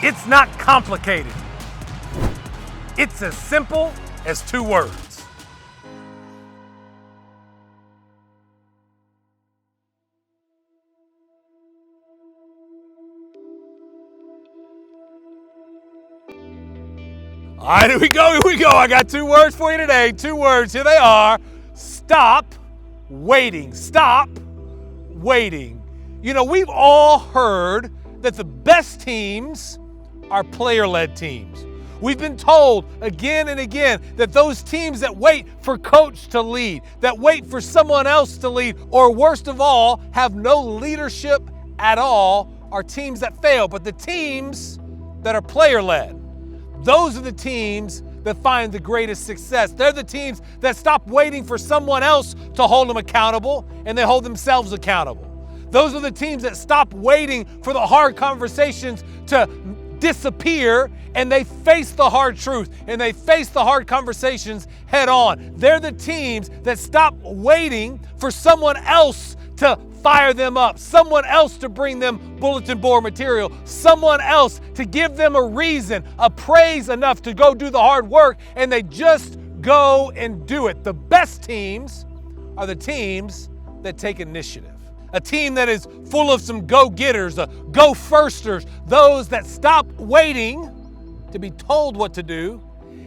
It's not complicated. It's as simple as 2 words. All right, here we go. I got 2 words for you today. 2 words, here they are. Stop waiting. Stop waiting. You know, we've all heard that the best teams are player-led teams. We've been told again and again that those teams that wait for coach to lead, that wait for someone else to lead, or worst of all, have no leadership at all, are teams that fail. But the teams that are player-led, those are the teams that find the greatest success. They're the teams that stop waiting for someone else to hold them accountable, and they hold themselves accountable. Those are the teams that stop waiting for the hard conversations to disappear, and they face the hard truth, and they face the hard conversations head on. They're the teams that stop waiting for someone else to fire them up, someone else to bring them bulletin board material, someone else to give them a reason, a praise enough to go do the hard work, and they just go and do it. The best teams are the teams that take initiative. A team that is full of some go-getters, go-firsters, those that stop waiting to be told what to do,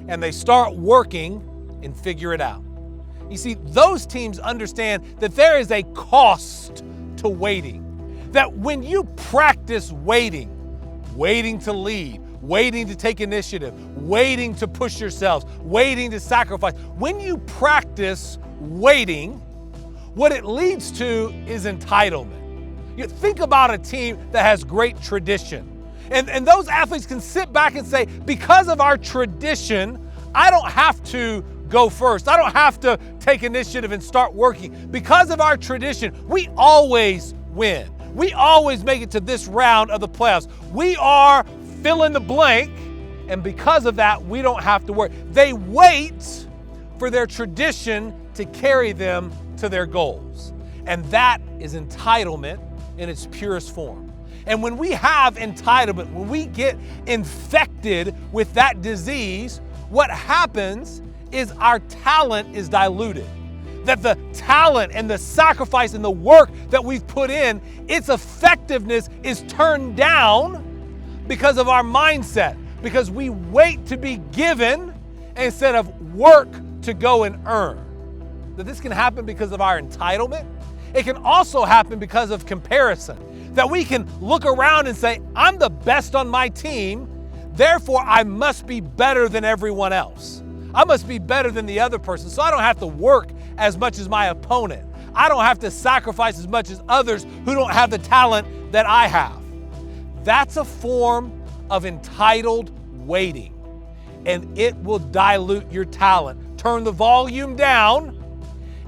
and they start working and figure it out. You see, those teams understand that there is a cost to waiting. That when you practice waiting to lead, waiting to take initiative, waiting to push yourselves, waiting to sacrifice, when you practice waiting, what it leads to is entitlement. You think about a team that has great tradition. And those athletes can sit back and say, because of our tradition, I don't have to go first. I don't have to take initiative and start working. Because of our tradition, we always win. We always make it to this round of the playoffs. We are fill in the blank, and because of that, we don't have to work. They wait for their tradition to carry them to their goals. And that is entitlement in its purest form. And when we have entitlement, when we get infected with that disease, what happens is our talent is diluted. That the talent and the sacrifice and the work that we've put in, its effectiveness is turned down because of our mindset, because we wait to be given instead of work to go and earn. That this can happen because of our entitlement. It can also happen because of comparison. That we can look around and say, I'm the best on my team, therefore I must be better than everyone else. I must be better than the other person, so I don't have to work as much as my opponent. I don't have to sacrifice as much as others who don't have the talent that I have. That's a form of entitled waiting, and it will dilute your talent. Turn the volume down,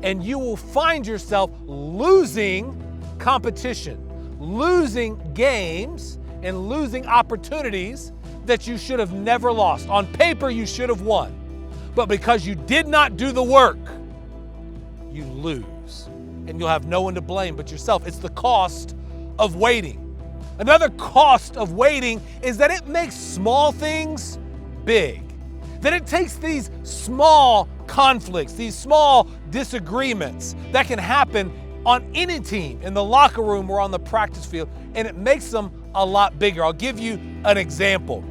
and you will find yourself losing competition, losing games, and losing opportunities that you should have never lost. On paper, you should have won. But because you did not do the work, you lose. And you'll have no one to blame but yourself. It's the cost of waiting. Another cost of waiting is that it makes small things big. That it takes these small conflicts, these small disagreements that can happen on any team, in the locker room or on the practice field, and it makes them a lot bigger. I'll give you an example.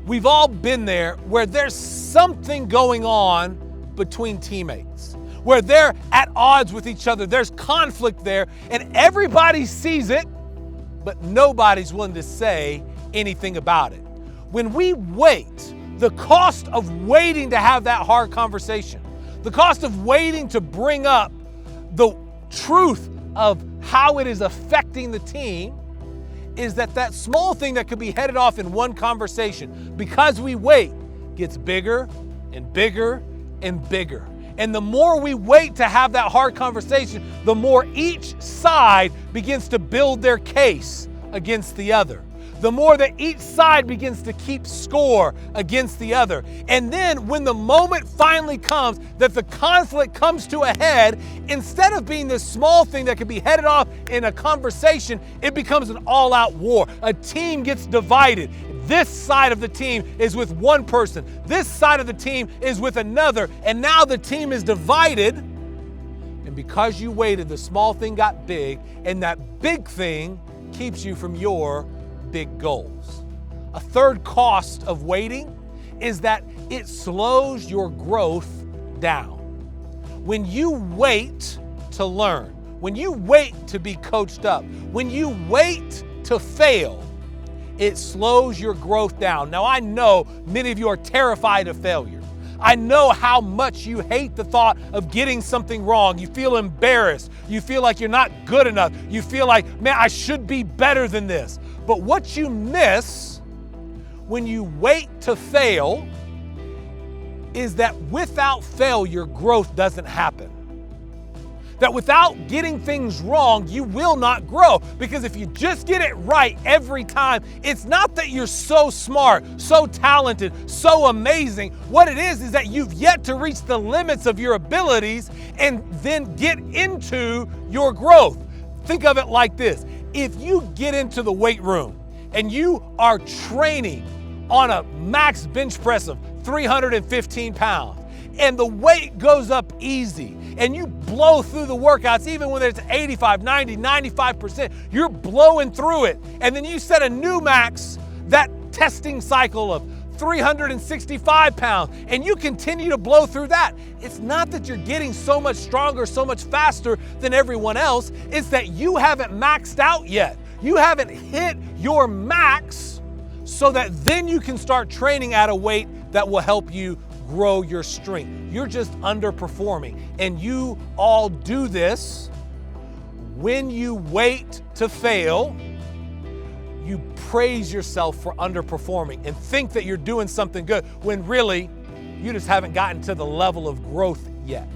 We've all been there where there's something going on between teammates, where they're at odds with each other. There's conflict there, and everybody sees it, but nobody's willing to say anything about it. When we wait, the cost of waiting to have that hard conversation, the cost of waiting to bring up the truth of how it is affecting the team, is that small thing that could be headed off in one conversation, because we wait, gets bigger and bigger and bigger. And the more we wait to have that hard conversation, the more each side begins to build their case against the other. The more that each side begins to keep score against the other. And then when the moment finally comes that the conflict comes to a head, instead of being this small thing that could be headed off in a conversation, it becomes an all-out war. A team gets divided. This side of the team is with one person. This side of the team is with another. And now the team is divided. And because you waited, the small thing got big, and that big thing keeps you from your big goals. A third cost of waiting is that it slows your growth down. When you wait to learn, when you wait to be coached up, when you wait to fail, it slows your growth down. Now, I know many of you are terrified of failure. I know how much you hate the thought of getting something wrong. You feel embarrassed. You feel like you're not good enough. You feel like, man, I should be better than this. But what you miss when you wait to fail is that without failure, growth doesn't happen. That without getting things wrong, you will not grow. Because if you just get it right every time, it's not that you're so smart, so talented, so amazing. What it is that you've yet to reach the limits of your abilities and then get into your growth. Think of it like this. If you get into the weight room and you are training on a max bench press of 315 pounds, and the weight goes up easy, and you blow through the workouts, even when it's 85, 90, 95%, you're blowing through it. And then you set a new max, that testing cycle of 365 pounds, and you continue to blow through that. It's not that you're getting so much stronger, so much faster than everyone else. It's that you haven't maxed out yet. You haven't hit your max so that then you can start training at a weight that will help you grow your strength. You're just underperforming. And you all do this when you wait to fail. You praise yourself for underperforming and think that you're doing something good when really you just haven't gotten to the level of growth yet.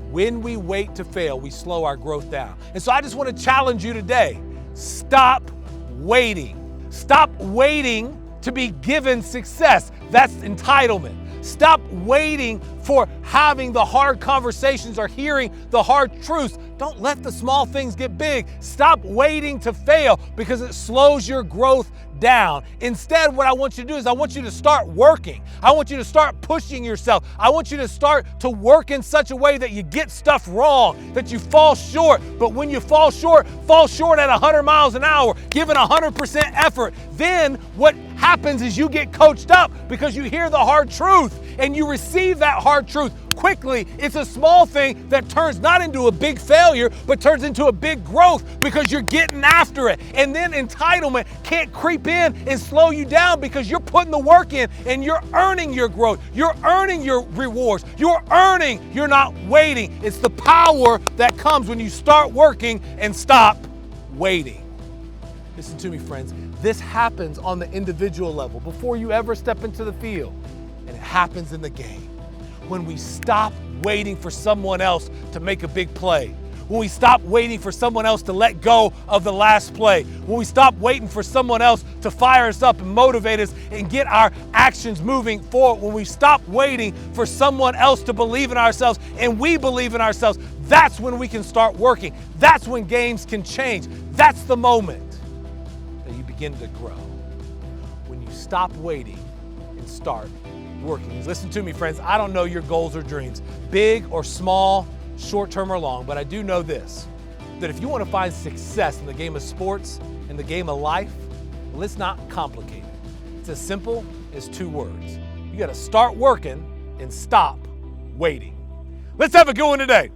When we wait to fail, we slow our growth down. And so I just want to challenge you today. Stop waiting. Stop waiting to be given success. That's entitlement. Stop waiting for having the hard conversations or hearing the hard truths. Don't let the small things get big. Stop waiting to fail because it slows your growth down. Instead, what I want you to do is I want you to start working. I want you to start pushing yourself. I want you to start to work in such a way that you get stuff wrong, that you fall short. But when you fall short at 100 miles an hour, giving 100% effort. Then what happens is you get coached up because you hear the hard truth and you receive that hard truth quickly. It's a small thing that turns not into a big failure, but turns into a big growth because you're getting after it. And then entitlement can't creep in and slow you down because you're putting the work in and you're earning your growth. You're earning your rewards. You're not waiting. It's the power that comes when you start working and stop waiting. Listen to me, friends. This happens on the individual level before you ever step into the field. And it happens in the game. When we stop waiting for someone else to make a big play, when we stop waiting for someone else to let go of the last play, when we stop waiting for someone else to fire us up and motivate us and get our actions moving forward, when we stop waiting for someone else to believe in ourselves and we believe in ourselves, that's when we can start working. That's when games can change. That's the moment that you begin to grow. When you stop waiting and start working. Listen to me, friends. I don't know your goals or dreams, big or small, short-term or long, but I do know this, that if you want to find success in the game of sports and the game of life, let's not complicate it. It's as simple as 2 words. You got to start working and stop waiting. Let's have a good one today.